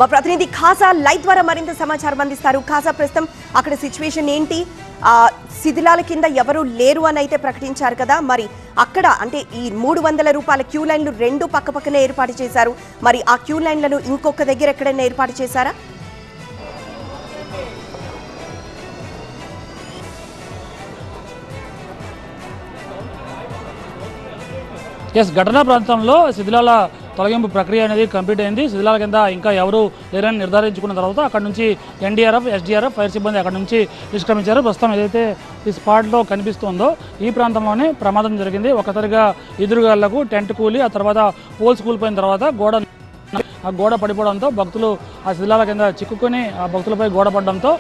మా ప్రతినిధి ఖాసా లైవ్ ద్వారా మరింత సమాచారం అందిస్తారు. ఖాసా, ప్రస్తుతం అక్కడ సిచ్యువేషన్ ఏంటి? శిథిలాల కింద ఎవరు లేరు అని అయితే ప్రకటించారు కదా, మరి అక్కడ అంటే ఈ 300 రూపాయల క్యూ లైన్లు 2 పక్కపక్కనే ఏర్పాటు చేశారు. మరి ఆ క్యూ లైన్లను ఇంకొక దగ్గర ఎక్కడైనా ఏర్పాటు చేశారా? ఘటనా ప్రాంతంలో శిథిలాల తొలగింపు ప్రక్రియ అనేది కంప్లీట్ అయింది. శిథిలాల కింద ఇంకా ఎవరు లేరని నిర్ధారించుకున్న తర్వాత అక్కడ నుంచి ఎన్డీఆర్ఎఫ్, ఎస్డీఆర్ఎఫ్, ఫైర్ సిబ్బంది అక్కడ నుంచి నిష్క్రమించారు. ప్రస్తుతం ఏదైతే ఈ స్పాట్లో కనిపిస్తుందో ఈ ప్రాంతంలోనే ప్రమాదం జరిగింది. ఒకసారిగా ఎదురుగాళ్లకు టెంట్ కూలి, ఆ తర్వాత పోల్స్ కూలిపోయిన తర్వాత గోడ పడిపోవడంతో భక్తులు ఆ శిథిలాల కింద చిక్కుకొని ఆ భక్తులపై గోడ పడడంతో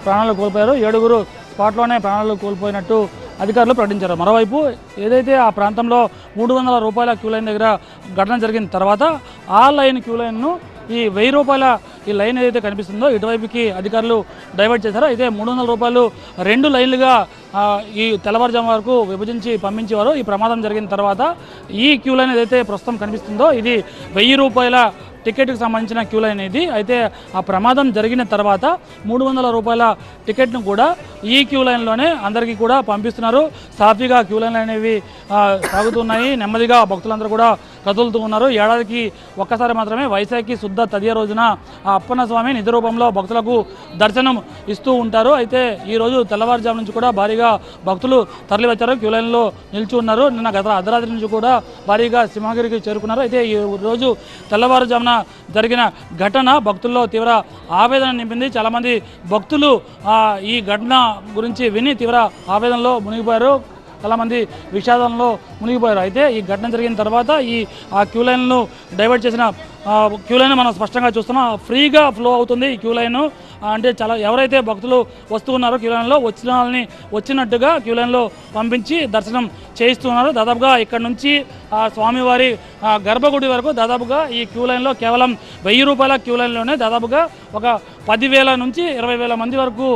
ప్రాణాలు కోల్పోయారు. 7 స్పాట్లోనే ప్రాణాలు కోల్పోయినట్టు అధికారులు ప్రకటించారు. మరోవైపు ఏదైతే ఆ ప్రాంతంలో 300 రూపాయల క్యూ లైన్ దగ్గర ఘటన జరిగిన తర్వాత ఆ లైన్ క్యూ లైన్ను ఈ 1000 రూపాయల ఈ లైన్ ఏదైతే కనిపిస్తుందో ఇటువైపుకి అధికారులు డైవర్ట్ చేశారు. అయితే 300 రూపాయలు 2 లైన్లుగా ఈ తెల్లవారుజాము వరకు విభజించి పంపించేవారు. ఈ ప్రమాదం జరిగిన తర్వాత ఈ క్యూ లైన్ ఏదైతే ప్రస్తుతం కనిపిస్తుందో ఇది 1000 రూపాయల టికెట్కి సంబంధించిన క్యూ లైన్ ఇది. అయితే ఆ ప్రమాదం జరిగిన తర్వాత 300 రూపాయల టికెట్ను కూడా ఈ క్యూ లైన్లోనే అందరికీ కూడా పంపిస్తున్నారు. సాఫీగా క్యూ లైన్లు అనేవి సాగుతున్నాయి. నెమ్మదిగా భక్తులందరూ కూడా కదులుతూ ఉన్నారు. ఏడాదికి ఒక్కసారి మాత్రమే వైశాఖి శుద్ధ తదియ రోజున ఆ అప్పన్న స్వామి నిజ రూపంలో భక్తులకు దర్శనం ఇస్తూ ఉంటారు. అయితే ఈరోజు తెల్లవారుజాము నుంచి కూడా భారీగా భక్తులు తరలి వచ్చారు, క్యూ లైన్లో నిలిచి ఉన్నారు. నిన్న గత అర్ధరాత్రి నుంచి కూడా భారీగా సింహగిరికి చేరుకున్నారు. అయితే ఈ రోజు తెల్లవారుజామున జరిగిన ఘటన భక్తుల్లో తీవ్ర ఆవేదన నింపింది. చాలామంది భక్తులు ఈ ఘటన గురించి విని తీవ్ర ఆవేదనలో మునిగిపోయారు, చాలామంది విషాదంలో మునిగిపోయారు. అయితే ఈ ఘటన జరిగిన తర్వాత ఆ క్యూ లైన్ను డైవర్ట్ చేసిన క్యూ లైన్ మనం స్పష్టంగా చూస్తున్నాం. ఫ్రీగా ఫ్లో అవుతుంది ఈ క్యూ లైన్. అంటే చాలా ఎవరైతే భక్తులు వస్తూ ఉన్నారో క్యూ లైన్లో వచ్చిన వాళ్ళని వచ్చినట్టుగా క్యూ లైన్లో పంపించి దర్శనం చేయిస్తున్నారు. దాదాపుగా ఇక్కడ నుంచి స్వామివారి గర్భగుడి వరకు దాదాపుగా ఈ క్యూ లైన్లో కేవలం 1000 రూపాయల క్యూ లైన్లోనే దాదాపుగా ఒక 10,000 నుంచి 20,000 మంది వరకు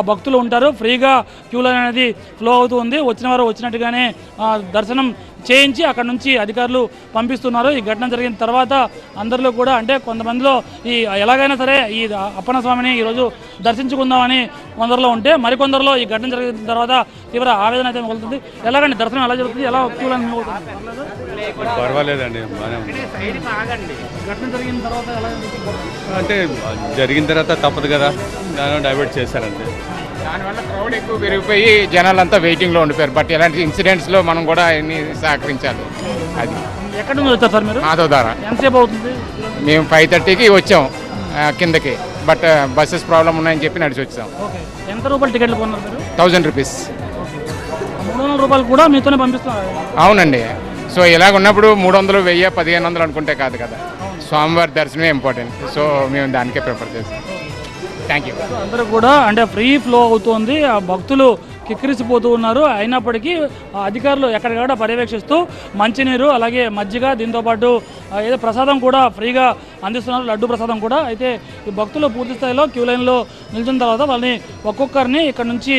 భక్తులు ఉంటారు. ఫ్రీగా క్యూ లైన్ అనేది ఫ్లో అవుతూ ఉంది. వచ్చిన వారు వచ్చినట్టుగానే దర్శనం చేయించి అక్కడ నుంచి అధికారులు పంపిస్తున్నారు. ఈ ఘటన జరిగిన తర్వాత అందరిలో కూడా అంటే కొంతమందిలో ఎలాగైనా సరే ఈ అప్పన్న స్వామిని ఈరోజు దర్శించుకుందామని కొందరిలో ఉంటే మరికొందరిలో ఈ ఘటన జరిగిన తర్వాత తీవ్ర ఆవేదన అయితే మిగులుతుంది. ఎలాగండి దర్శనం ఎలా జరుగుతుంది? ఎలా క్యూ లైన్ పర్వాలేదండి. ఘటన జరిగిన తర్వాత ఎలా అంటే జరిగిన తర్వాత తప్పదు కదా, దాని డైవర్ట్ చేశారంటే దానివల్ల క్రౌడ్ ఎక్కువ పెరిగిపోయి జనాలంతా వెయిటింగ్లో ఉండిపోయారు. బట్ ఇలాంటి ఇన్సిడెంట్స్లో మనం కూడా అన్ని సహకరించాలి. అది ఎక్కడి నుంచి వచ్చారు సార్ మీరు? మాధవ్ ద్వారా. ఎంతసేపు అవుతుంది? మేము 5:30కి వచ్చాం కిందకి. బట్ బస్సెస్ ప్రాబ్లం ఉన్నాయని చెప్పి నడిచి వచ్చాం. ఎంత రూపాయలు టికెట్లు కొన్నారు మీరు? 1000 రూపీస్. 300 రూపాయలు కూడా మీతోనే పంపిస్తున్నారు? అవునండి. సో ఇలాగ ఉన్నప్పుడు 300, 1000, 1500 అనుకుంటే కాదు కదా. స్వామివారి దర్శనమే ఇంపార్టెంట్. సో మేము దానికే ప్రిఫర్ చేస్తాం. Thank you. అందరూ కూడా అంటే ఫ్రీ ఫ్లో అవుతుంది. ఆ భక్తులు కిక్కిరిసిపోతూ ఉన్నారు. అయినప్పటికీ అధికారులు ఎక్కడికక్కడ పర్యవేక్షిస్తూ మంచినీరు అలాగే మజ్జిగ దీంతోపాటు ఏదో ప్రసాదం కూడా ఫ్రీగా అందిస్తున్నారు, లడ్డు ప్రసాదం కూడా. అయితే ఈ భక్తులు పూర్తి స్థాయిలో క్యూ లైన్లో నిలిచిన తర్వాత వాళ్ళని ఒక్కొక్కరిని ఇక్కడ నుంచి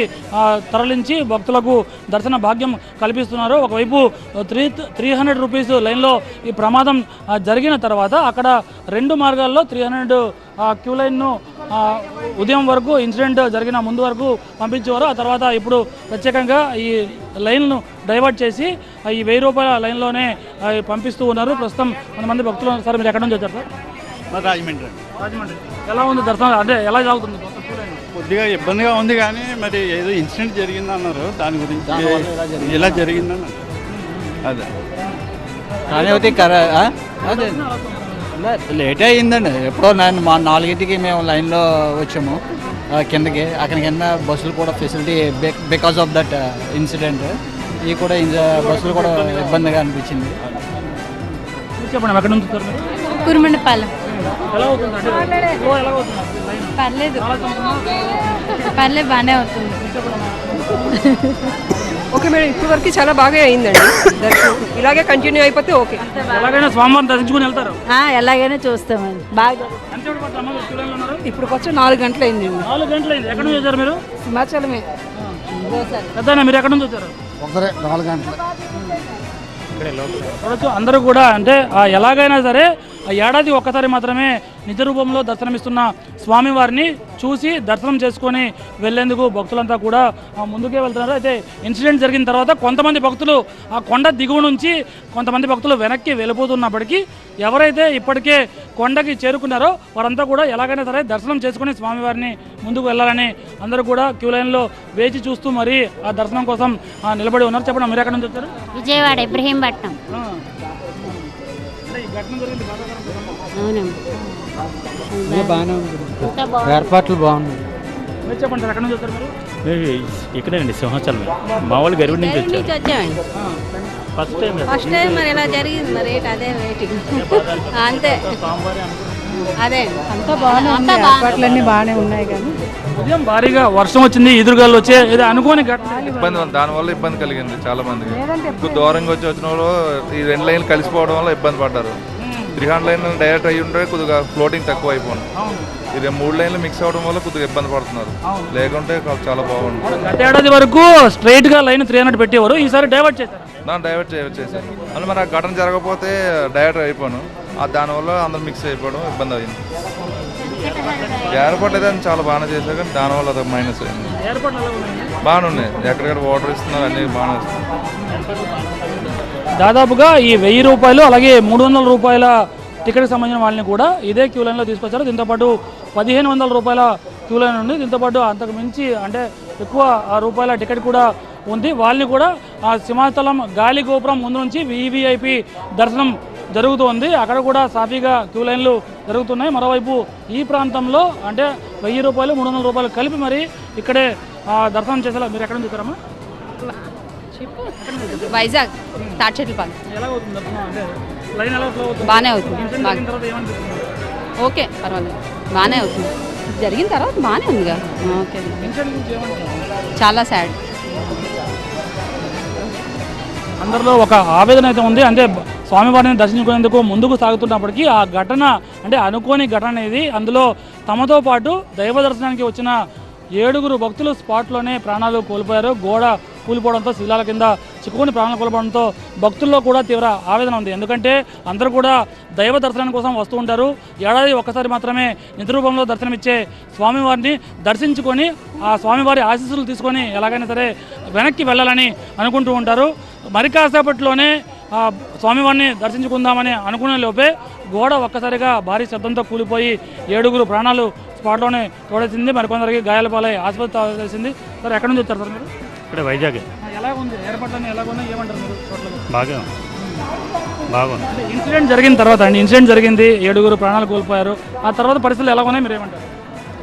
తరలించి భక్తులకు దర్శన భాగ్యం కల్పిస్తున్నారు. ఒకవైపు 300 రూపీస్ లైన్లో ఈ ప్రమాదం జరిగిన తర్వాత అక్కడ 2 మార్గాల్లో 300 క్యూ లైన్ను ఉదయం వరకు ఇన్సిడెంట్ జరిగిన ముందు వరకు పంపించేవారు. ఆ తర్వాత ఇప్పుడు ప్రత్యేకంగా ఈ లైన్ను డైవర్ట్ చేసి ఈ 1000 రూపాయల లైన్లోనే పంపిస్తూ ఉన్నారు. ప్రస్తుతం కొంతమంది భక్తులు. సార్ మీరు ఎక్కడి నుంచి వచ్చారు సార్? రాజమండ్రి. ఎలా ఉంది దర్శనం? అంటే ఎలా సాగుతుంది? కొద్దిగా ఇబ్బందిగా ఉంది, కానీ మరి ఏదో ఇన్సిడెంట్ జరిగిందన్నారు, దాని గురించి ఇలా జరిగిందన్నారు. అదే కానీ అదే లేట్ అయ్యిందండి. ఎప్పుడో 4కి మేము లైన్లో వచ్చాము కిందకి. అక్కడి కింద బస్సులు కూడా facility because of that incident ఇవి కూడా బస్సులు కూడా ఇబ్బందిగా అనిపించింది. చెప్పండి ఎక్కడి నుంచి? కురుమండపాలెం. పర్లేదు బాగానే అవుతుంది. ఓకే మేడం, ఇప్పుడు వరకు చాలా బాగా అయిందండి దర్శనం. ఇలాగే కంటిన్యూ అయిపోతే ఓకే. ఎలాగైనా స్వామివారిని దర్శించుకుని వెళ్తారు? ఎలాగైనా చూస్తామండి. బాగా ఇప్పుడు వచ్చి 4 గంటలు అయింది. 4 గంటలు అయింది. ఎక్కడి నుంచి వచ్చారు మీరు? హిమాచలమే. పెద్దనా మీరు ఎక్కడి నుంచి వచ్చారు? 4 గంటలు. చూడొచ్చు అందరూ కూడా అంటే ఎలాగైనా సరే ఏడాది ఒక్కసారి మాత్రమే నిజ రూపంలో దర్శనమిస్తున్న స్వామివారిని చూసి దర్శనం చేసుకొని వెళ్లేందుకు భక్తులంతా కూడా ముందుకే వెళ్తున్నారు. అయితే ఇన్సిడెంట్ జరిగిన తర్వాత కొంతమంది భక్తులు ఆ కొండ దిగువ నుంచి కొంతమంది భక్తులు వెనక్కి వెళ్ళిపోతున్నప్పటికీ ఎవరైతే ఇప్పటికే కొండకి చేరుకున్నారో వారంతా కూడా ఎలాగైనా సరే దర్శనం చేసుకుని స్వామివారిని ముందుకు వెళ్ళాలని అందరూ కూడా క్యూ లైన్లో వేచి చూస్తూ మరి ఆ దర్శనం కోసం నిలబడి ఉన్నారు. చెప్పండి, మీరు ఎక్కడి నుంచి వచ్చారు? విజయవాడ ఇబ్రహీంపట్నం. బాగానే ఉంది, ఏర్పాట్లు బాగున్నాయి. మీరు చెప్పండి సార్, ఎక్కడి నుంచి వచ్చారు మీరు? ఇక్కడేనండి, సింహాచలం. మా వాళ్ళు గరివిడి నుంచి వచ్చారు. ఫస్ట్ టైం మరి ఇలా జరిగింది, మరి అదే వెయిటింగ్ అంతే. అదే అంతా బాగానే ఉంది, ఏర్పాట్లన్నీ బాగానే ఉన్నాయి. కానీ ఉదయం భారీగా వర్షం వచ్చింది, ఎదురుగాలు వచ్చే ఏదో అనుకోని ఇబ్బంది, దానివల్ల ఇబ్బంది కలిగింది చాలా మందికి. ఎక్కువ దూరంగా వచ్చిన వాళ్ళు ఈ 2 లైన్లు కలిసిపోవడం వల్ల ఇబ్బంది పడ్డారు. 300 లైన్లు డైరెక్ట్ అయ్యి ఉంటే కొద్దిగా ఫ్లోటింగ్ తక్కువ అయిపోయింది. ఇది 3 లైన్లు మిక్స్ అవడం వల్ల కొద్దిగా ఇబ్బంది పడుతున్నారు. లేకుంటే చాలా బాగుంటుంది. గత ఏడాది వరకు స్ట్రైట్ గా లైన్ 300 పెట్టేవారు, ఈసారి డైవర్ట్ చేశారు. డైవర్ట్ చేశారు. మళ్ళీ మన ఘటన జరగకపోతే డైరెక్ట్ అయిపోయాను. దానివల్ల అందరూ మిక్స్ అయిపోవడం ఇబ్బంది అయింది. ఏర్పాట్లు అయితే చాలా బాగానే చేశారు, కానీ దానివల్ల అది మైనస్ అయింది. బాగానే ఉన్నాయి, ఎక్కడెక్కడ వాటర్ ఇస్తున్నారు, అన్ని బాగానే ఇస్తున్నారు. దాదాపుగా ఈ 1000 రూపాయలు అలాగే 300 రూపాయల టికెట్కి సంబంధించిన వాళ్ళని కూడా ఇదే క్యూ లైన్లో తీసుకొచ్చారు. దీంతోపాటు 1500 రూపాయల క్యూ లైన్ ఉంది. దీంతోపాటు అంతకు మించి అంటే ఎక్కువ రూపాయల టికెట్ కూడా ఉంది. వాళ్ళని కూడా ఆ సింహాచలం గాలి గోపురం ముందు నుంచి వివిఐపి దర్శనం జరుగుతుంది. అక్కడ కూడా సాఫీగా క్యూ లైన్లు జరుగుతున్నాయి. మరోవైపు ఈ ప్రాంతంలో అంటే 1000 రూపాయలు 300 రూపాయలు కలిపి మరి ఇక్కడే దర్శనం చేసేలా. మీరు ఎక్కడ నుంచి వచ్చారమ్మా? వైజాగ్ తాడ్చెట్లపాలెం. ఎలా అవుతుంది దర్శనం? అంటే లైన్ ఎలా ఫ్లో అవుతుంది? బాగానే అవుతుంది. ఓకే, పర్వాలేదు, బాగానే అవుతుంది. జరిగిన తర్వాత బాగానే ఉందిగా. ఓకే, చాలా సాడ్. అందరిలో ఒక ఆవేదన అయితే ఉంది. అంటే స్వామివారిని దర్శించుకునేందుకు ముందుకు సాగుతున్నప్పటికీ ఆ ఘటన అంటే అనుకోని ఘటన అనేది, అందులో తమతో పాటు దైవ దర్శనానికి వచ్చిన 7 భక్తులు స్పాట్లోనే ప్రాణాలు కోల్పోయారు. గోడ కూలిపోవడంతో శిలాల కింద చిక్కుకొని ప్రాణాలు కోల్పోవడంతో భక్తుల్లో కూడా తీవ్ర ఆవేదన ఉంది. ఎందుకంటే అందరూ కూడా దైవ దర్శనం కోసం వస్తూ ఉంటారు. ఏడాది ఒక్కసారి మాత్రమే నిజ రూపంలో దర్శనమిచ్చే స్వామివారిని దర్శించుకొని ఆ స్వామివారి ఆశీస్సులు తీసుకొని ఎలాగైనా సరే వెనక్కి వెళ్ళాలని అనుకుంటూ ఉంటారు. మరి కాసేపట్లోనే స్వామివారిని దర్శించుకుందామని అనుకునే లోపే గోడ ఒక్కసారిగా భారీ శబ్దంతో కూలిపోయి 7 ప్రాణాలు స్పాట్లోనే తోడేసింది. మరికొందరికి గాయాల పాలై ఆసుపత్రి చేసింది. సార్, ఎక్కడి నుంచి వచ్చారు సార్ మీరు? ఇక్కడ వైజాగ్. ఎలా ఉంది ఏర్పాట్లన్నీ? ఎలా ఉన్నాయి, ఏమంటారు మీరు? బాగుంది. ఇన్సిడెంట్ జరిగిన తర్వాత అండి, ఇన్సిడెంట్ జరిగింది, 7 ప్రాణాలు కోల్పోయారు. ఆ తర్వాత పరిస్థితులు ఎలా ఉన్నాయి, మీరు ఏమంటారు?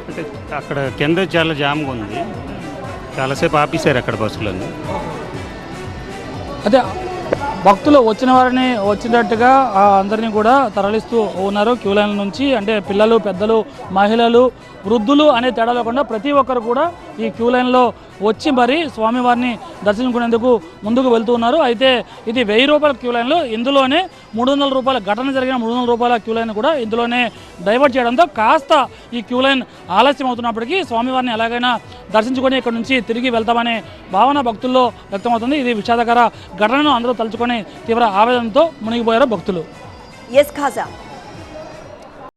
అంటే అక్కడ కింద చాలా జామ్గా ఉంది, చాలాసేపు ఆపేశారు అక్కడ బస్సులను. అదే భక్తులు వచ్చిన వారిని వచ్చినట్టుగా అందరినీ కూడా తరలిస్తూ ఉన్నారు క్యూ లైన్ నుంచి. అంటే పిల్లలు, పెద్దలు, మహిళలు, వృద్ధులు అనే తేడా లేకుండా ప్రతి ఒక్కరు కూడా ఈ క్యూ లైన్లో వచ్చి మరి స్వామివారిని దర్శించుకునేందుకు ముందుకు వెళ్తూ ఉన్నారు. అయితే ఇది 1000 రూపాయల క్యూ లైన్లో ఇందులోనే 300 రూపాయల ఘటన జరిగిన 300 రూపాయల క్యూ లైన్ కూడా ఇందులోనే డైవర్ట్ చేయడంతో కాస్త ఈ క్యూ లైన్ ఆలస్యం అవుతున్నప్పటికీ స్వామివారిని ఎలాగైనా దర్శించుకొని ఇక్కడ నుంచి తిరిగి వెళ్తామనే భావన భక్తుల్లో వ్యక్తమవుతుంది. ఇది విషాదకర ఘటనను అందరూ తలుచుకొని తీవ్ర ఆవేదనతో మునిగిపోయారు భక్తులు. ఎస్ ఖాజా.